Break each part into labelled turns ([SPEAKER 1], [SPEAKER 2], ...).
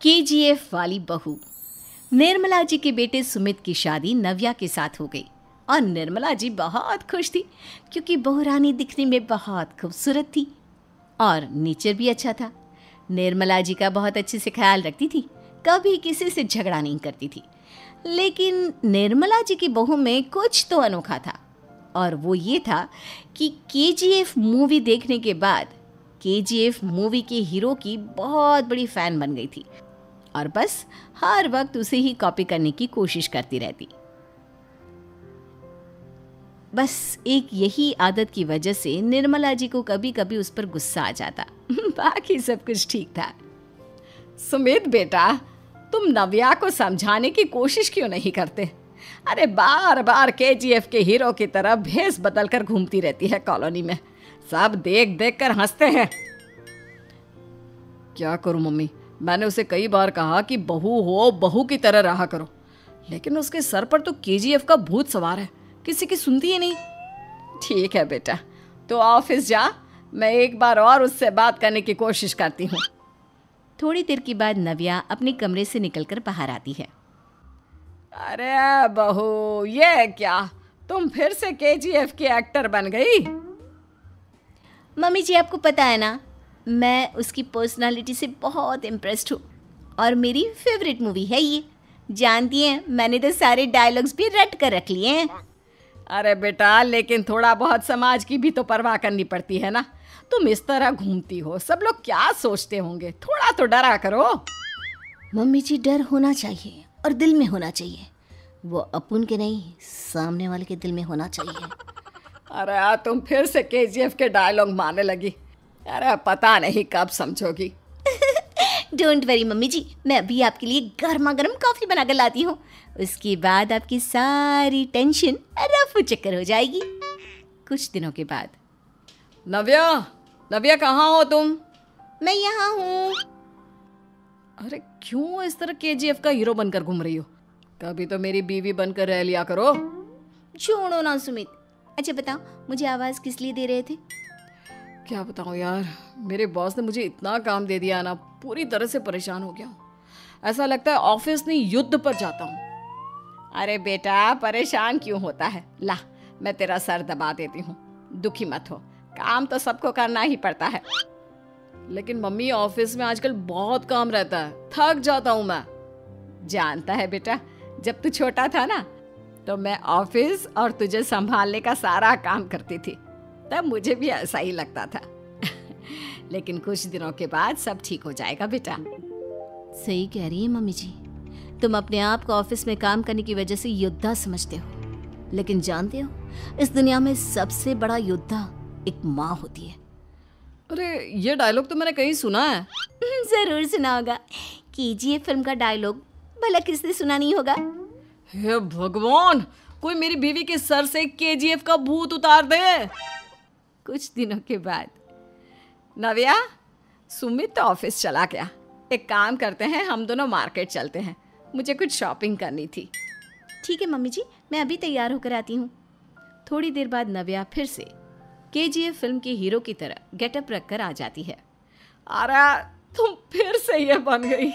[SPEAKER 1] KGF वाली बहू। निर्मला जी के बेटे सुमित की शादी नव्या के साथ हो गई और निर्मला जी बहुत खुश थी क्योंकि बहू रानी दिखने में बहुत खूबसूरत थी और नेचर भी अच्छा था। निर्मला जी का बहुत अच्छे से ख्याल रखती थी, कभी किसी से झगड़ा नहीं करती थी। लेकिन निर्मला जी की बहू में कुछ तो अनोखा था और वो ये था कि केजीएफ मूवी देखने के बाद केजीएफ मूवी के हीरो की बहुत बड़ी फ़ैन बन गई थी और बस हर वक्त उसे ही कॉपी करने की कोशिश करती रहती। बस एक यही आदत की वजह से निर्मला जी को कभी कभी उस पर गुस्सा आ जाता। बाकी सब कुछ ठीक था।
[SPEAKER 2] सुमित बेटा, तुम नव्या को समझाने की कोशिश क्यों नहीं करते? अरे बार बार केजीएफ के हीरो की तरह भेस बदल कर घूमती रहती है कॉलोनी में। सब देख देख कर हंसते हैं।
[SPEAKER 3] क्या करूं मम्मी, मैंने उसे कई बार कहा कि बहू हो, बहू की तरह रहा करो, लेकिन उसके सर पर तो केजीएफ का भूत सवार है, किसी की सुनती ही नहीं।
[SPEAKER 2] ठीक है बेटा, तो ऑफिस जा, मैं एक बार और उससे बात करने की कोशिश करती हूँ।
[SPEAKER 1] थोड़ी देर के बाद नव्या अपने कमरे से निकलकर बाहर आती है।
[SPEAKER 2] अरे बहू, ये क्या, तुम फिर से केजीएफ की एक्टर बन गई?
[SPEAKER 1] मम्मी जी, आपको पता है ना, मैं उसकी पर्सनालिटी से बहुत इम्प्रेस्ड हूँ और मेरी फेवरेट मूवी है ये। जानती हैं, मैंने तो सारे डायलॉग्स भी रट कर रख लिए हैं।
[SPEAKER 2] अरे बेटा, लेकिन थोड़ा बहुत समाज की भी तो परवाह करनी पड़ती है ना। तुम इस तरह घूमती हो, सब लोग क्या सोचते होंगे, थोड़ा तो डरा करो।
[SPEAKER 1] मम्मी जी, डर होना चाहिए और दिल में होना चाहिए, वो अपन के नहीं, सामने वाले के दिल में होना चाहिए।
[SPEAKER 2] अरे तुम फिर से केजीएफ के डायलॉग मारने लगी। अरे पता नहीं कब समझोगी।
[SPEAKER 1] डोंट वरी मम्मी जी, मैं अभी आपके लिए गर्मा गर्म कॉफ़ी बना कर लाती हूँ। उसके बाद आपकी सारी टेंशन रफू चक्कर हो जाएगी। कुछ दिनों के बाद।
[SPEAKER 3] नव्या, नव्या कहाँ हो तुम?
[SPEAKER 1] मैं यहाँ हूँ।
[SPEAKER 3] अरे क्यों इस तरह केजीएफ का हीरो बनकर घूम रही हो? कभी तो मेरी बीवी बनकर रह लिया करो।
[SPEAKER 1] छोड़ो ना सुमित। अच्छा बताओ, मुझे आवाज़ किस लिए दे रहे थे?
[SPEAKER 3] क्या बताऊँ यार, मेरे बॉस ने मुझे इतना काम दे दिया ना, पूरी तरह से परेशान हो गया हूँ। ऐसा लगता है ऑफिस नहीं, युद्ध पर जाता हूँ।
[SPEAKER 2] अरे बेटा, परेशान क्यों होता है? ला, मैं तेरा सर दबा देती हूँ, दुखी मत हो, काम तो सबको करना ही पड़ता है।
[SPEAKER 3] लेकिन मम्मी, ऑफिस में आजकल बहुत काम रहता है, थक जाता हूँ मैं।
[SPEAKER 2] जानता है बेटा, जब तू छोटा था ना, तो मैं ऑफिस और तुझे संभालने का सारा काम करती थी, तब मुझे भी ऐसा ही लगता था। लेकिन कुछ दिनों के बाद सब ठीक हो जाएगा बेटा।
[SPEAKER 1] सही कह रही है मम्मी जी, तुम अपने आप को ऑफिस में काम करने की वजह से योद्धा समझते हो, लेकिन जानते हो, इस दुनिया में सबसे बड़ा योद्धा एक माँ होती है।
[SPEAKER 3] अरे ये डायलॉग तो मैंने कहीं सुना है।
[SPEAKER 1] जरूर सुना होगा, केजीएफ फिल्म का डायलॉग, भला किसने सुना नहीं होगा?
[SPEAKER 3] हे भगवान, कोई मेरी बीवी के सर से केजीएफ का भूत उतार दे।
[SPEAKER 2] कुछ दिनों के बाद। नव्या, सुमित तो ऑफिस चला गया, एक काम करते हैं, हम दोनों मार्केट चलते हैं, मुझे कुछ शॉपिंग करनी थी।
[SPEAKER 1] ठीक है मम्मी जी, मैं अभी तैयार होकर आती हूँ। थोड़ी देर बाद नव्या फिर से केजीएफ फिल्म के हीरो की तरह गेटअप रखकर आ जाती है।
[SPEAKER 2] अरे तुम फिर से ये बन गई।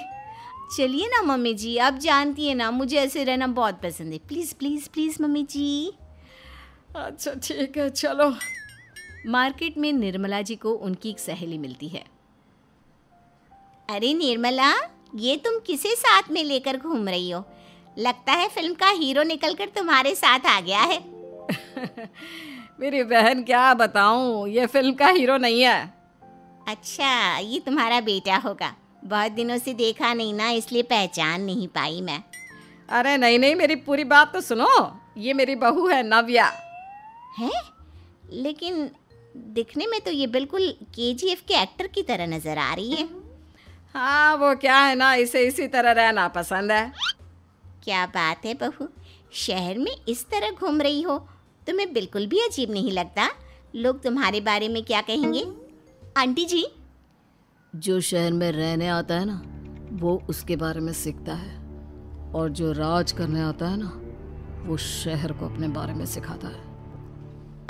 [SPEAKER 1] चलिए ना मम्मी जी, आप जानती है ना, मुझे ऐसे रहना बहुत पसंद है। प्लीज़ प्लीज़ प्लीज़ मम्मी जी।
[SPEAKER 2] अच्छा ठीक है, चलो।
[SPEAKER 1] मार्केट में निर्मला जी को उनकी एक सहेली मिलती है। अरे निर्मला, ये तुम किसे साथ में लेकर घूम रही हो? लगता है फिल्म का हीरो निकलकर तुम्हारे साथ आ गया है।
[SPEAKER 2] मेरी बहन, क्या बताऊं, ये फिल्म का हीरो नहीं है।
[SPEAKER 1] अच्छा, ये तुम्हारा बेटा होगा, बहुत दिनों से देखा नहीं ना, इसलिए पहचान नहीं पाई मैं।
[SPEAKER 2] अरे नहीं नहीं, मेरी पूरी बात तो सुनो, ये मेरी बहू है नव्या।
[SPEAKER 1] है? लेकिन दिखने में तो ये बिल्कुल केजीएफ के एक्टर की तरह नजर आ रही है।
[SPEAKER 2] हाँ, वो क्या है ना, इसे इसी तरह रहना पसंद है।
[SPEAKER 1] क्या बात है बहू, शहर में इस तरह घूम रही हो, तुम्हें बिल्कुल भी अजीब नहीं लगता? लोग तुम्हारे बारे में क्या कहेंगे? आंटी जी,
[SPEAKER 3] जो शहर में रहने आता है ना, वो उसके बारे में सीखता है, और जो राज करने आता है ना, वो शहर को अपने बारे में सिखाता है।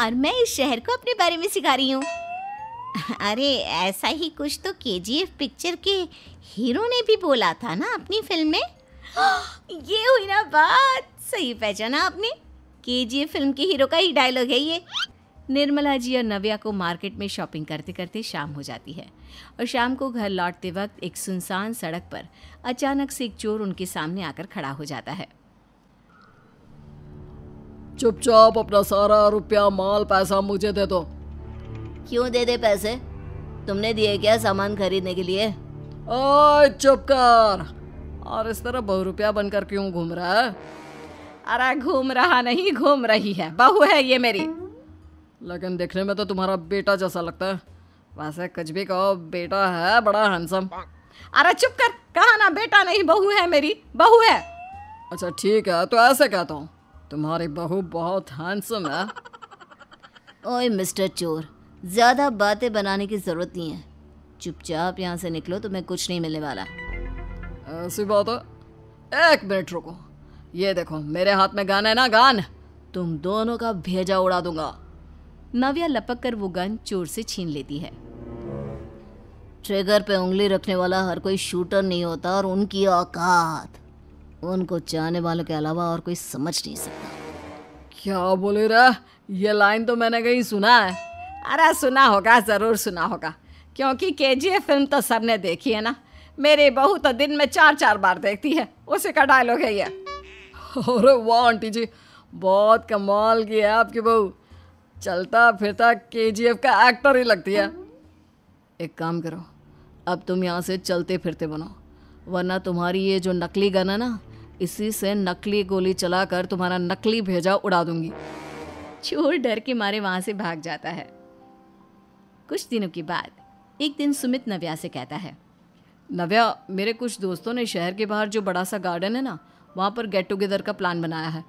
[SPEAKER 1] और मैं इस शहर को अपने बारे में सिखा रही हूँ। अरे ऐसा ही कुछ तो केजीएफ पिक्चर के हीरो ने भी बोला था ना अपनी फिल्म में। ये हुई ना बात, सही पहचाना आपने। केजीएफ फिल्म के हीरो का ही डायलॉग है ये।
[SPEAKER 2] निर्मला जी और नव्या को मार्केट में शॉपिंग करते करते शाम हो जाती है और शाम को घर लौटते वक्त एक सुनसान सड़क पर अचानक से एक चोर उनके सामने आकर खड़ा हो जाता है।
[SPEAKER 3] चुपचाप अपना सारा रुपया माल पैसा मुझे दे दो।
[SPEAKER 1] क्यों दे दे पैसे? तुमने दिए क्या सामान खरीदने के लिए?
[SPEAKER 3] ओए चुप कर। और इस तरह बहुरुपया बनकर क्यों घूम रहा है?
[SPEAKER 2] अरे घूम रहा नहीं, घूम रही है, बहू है ये मेरी।
[SPEAKER 3] लेकिन देखने में तो तुम्हारा बेटा जैसा लगता है। वैसे कुछ भी कहो, बेटा है बड़ा हैंडसम।
[SPEAKER 2] अरे चुप कर, कहा ना बेटा नहीं बहू है मेरी, बहू है।
[SPEAKER 3] अच्छा ठीक है, तो ऐसे कहता हूँ, तुम्हारी बहू बहुत हैंडसम है।
[SPEAKER 1] ओए मिस्टर चोर, ज़्यादा बातें बनाने की ज़रूरत नहीं है। चुपचाप यहाँ से निकलो, तुम्हें कुछ नहीं मिलने वाला।
[SPEAKER 3] ऐसी बात है? एक मिनट रुको, ये देखो मेरे हाथ में गन है ना, गन। तुम दोनों का भेजा उड़ा दूंगा।
[SPEAKER 2] नव्या लपक कर वो गन चोर से छीन लेती है।
[SPEAKER 1] ट्रिगर पे उंगली रखने वाला हर कोई शूटर नहीं होता, और उनकी औकात उनको चाहने वालों के अलावा और कोई समझ नहीं सकता।
[SPEAKER 3] क्या बोले रे? ये लाइन तो मैंने कहीं सुना है।
[SPEAKER 2] अरे सुना होगा, ज़रूर सुना होगा, क्योंकि केजीएफ फिल्म तो सबने देखी है ना। मेरी बहू तो दिन में 4-4 बार देखती है, उसी का डायलॉग है ये।
[SPEAKER 3] अरे वाह आंटी जी, बहुत कमाल की है आपकी बहू। चलता फिरता केजीएफ का एक्टर ही लगती है। एक काम करो, अब तुम यहाँ से चलते फिरते बनो, वरना तुम्हारी ये जो नकली गन है ना, इसी से नकली गोली चलाकर तुम्हारा नकली भेजा उड़ा दूंगी।
[SPEAKER 2] चोर डर के मारे वहां से भाग जाता है। कुछ दिनों के बाद एक दिन सुमित नव्या से कहता है,
[SPEAKER 3] नव्या, मेरे कुछ दोस्तों ने शहर के बाहर जो बड़ा सा गार्डन है ना, वहाँ पर गेट टुगेदर का प्लान बनाया है।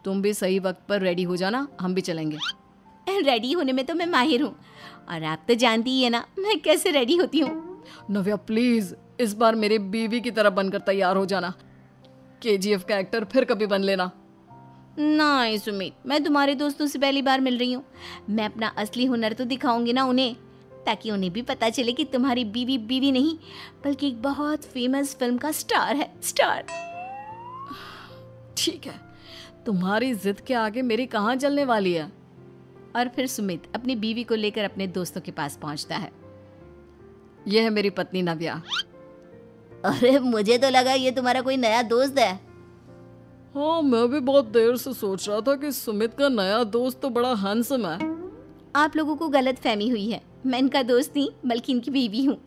[SPEAKER 3] तुम भी सही वक्त पर रेडी हो जाना, हम भी चलेंगे।
[SPEAKER 1] रेडी होने में तो मैं माहिर हूँ, और आप तो जानती ही है ना मैं कैसे रेडी होती हूँ।
[SPEAKER 3] नव्या प्लीज, इस बार मेरी बीवी की तरह बनकर तैयार हो जाना। केजीएफ का एक्टर फिर कभी बन लेना।
[SPEAKER 1] नहीं सुमित, मैं तुम्हारे दोस्तों से पहली बार मिल रही हूँ। मैं अपना असली हुनर तो दिखाऊंगी ना उन्हें, ताकि उन्हें भी पता चले कि तुम्हारी बीवी बीवी नहीं बल्कि एक बहुत फेमस फिल्म का स्टार है, स्टार।
[SPEAKER 3] ठीक है, तुम्हारी जिद के आगे मेरी कहाँ चलने वाली है।
[SPEAKER 2] और फिर सुमित अपनी बीवी को लेकर अपने दोस्तों के पास पहुंचता है।
[SPEAKER 3] यह है मेरी पत्नी नव्या।
[SPEAKER 1] अरे मुझे तो लगा ये तुम्हारा कोई नया दोस्त है।
[SPEAKER 3] हाँ, मैं भी बहुत देर से सोच रहा था कि सुमित का नया दोस्त तो बड़ा हैंडसम है।
[SPEAKER 1] आप लोगों को गलत फहमी हुई है, मैं इनका दोस्त नहीं बल्कि इनकी बीवी हूँ।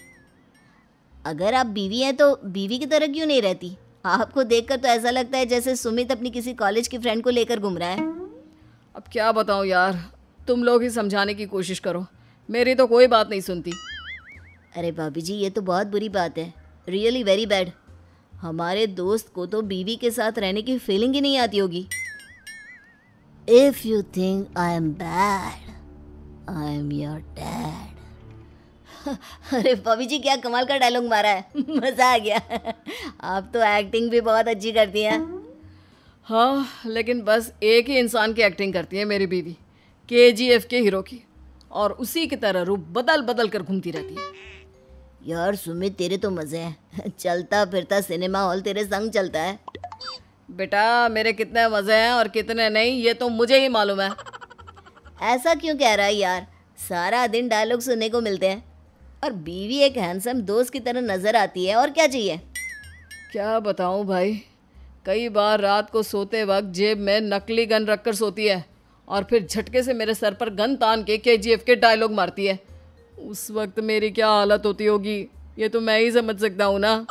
[SPEAKER 1] अगर आप बीवी हैं तो बीवी की तरह क्यों नहीं रहती? आपको देखकर तो ऐसा लगता है जैसे सुमित अपनी किसी कॉलेज की फ्रेंड को लेकर घूम रहा है।
[SPEAKER 3] अब क्या बताऊँ यार, तुम लोग ही समझाने की कोशिश करो, मेरी तो कोई बात नहीं सुनती।
[SPEAKER 1] अरे भाभी जी, ये तो बहुत बुरी बात है, रियली वेरी बैड। हमारे दोस्त को तो बीवी के साथ रहने की फीलिंग ही नहीं आती होगी। If you think I am bad, I am your dad. अरे भाभी जी, क्या कमाल का डायलॉग मारा है, मजा आ गया। आप तो एक्टिंग भी बहुत अच्छी करती हैं।
[SPEAKER 3] हाँ, लेकिन बस एक ही इंसान की एक्टिंग करती है मेरी बीवी, केजीएफ के हीरो की, और उसी की तरह रूप बदल बदल कर घूमती रहती है।
[SPEAKER 1] यार सुमित, तेरे तो मजे हैं, चलता फिरता सिनेमा हॉल तेरे संग चलता है।
[SPEAKER 3] बेटा, मेरे कितने मजे हैं और कितने नहीं ये तो मुझे ही मालूम है।
[SPEAKER 1] ऐसा क्यों कह रहा है यार? सारा दिन डायलॉग सुनने को मिलते हैं, और बीवी एक हैंडसम दोस्त की तरह नजर आती है, और क्या चाहिए?
[SPEAKER 3] क्या बताऊं भाई, कई बार रात को सोते वक्त जेब में नकली गन रखकर सोती है और फिर झटके से मेरे सर पर गन तान के केजीएफ के डायलॉग मारती है। उस वक्त मेरी क्या हालत होती होगी ये तो मैं ही समझ सकता हूँ ना।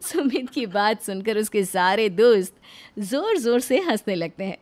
[SPEAKER 2] सुमित की बात सुनकर उसके सारे दोस्त जोर जोर से हंसने लगते हैं।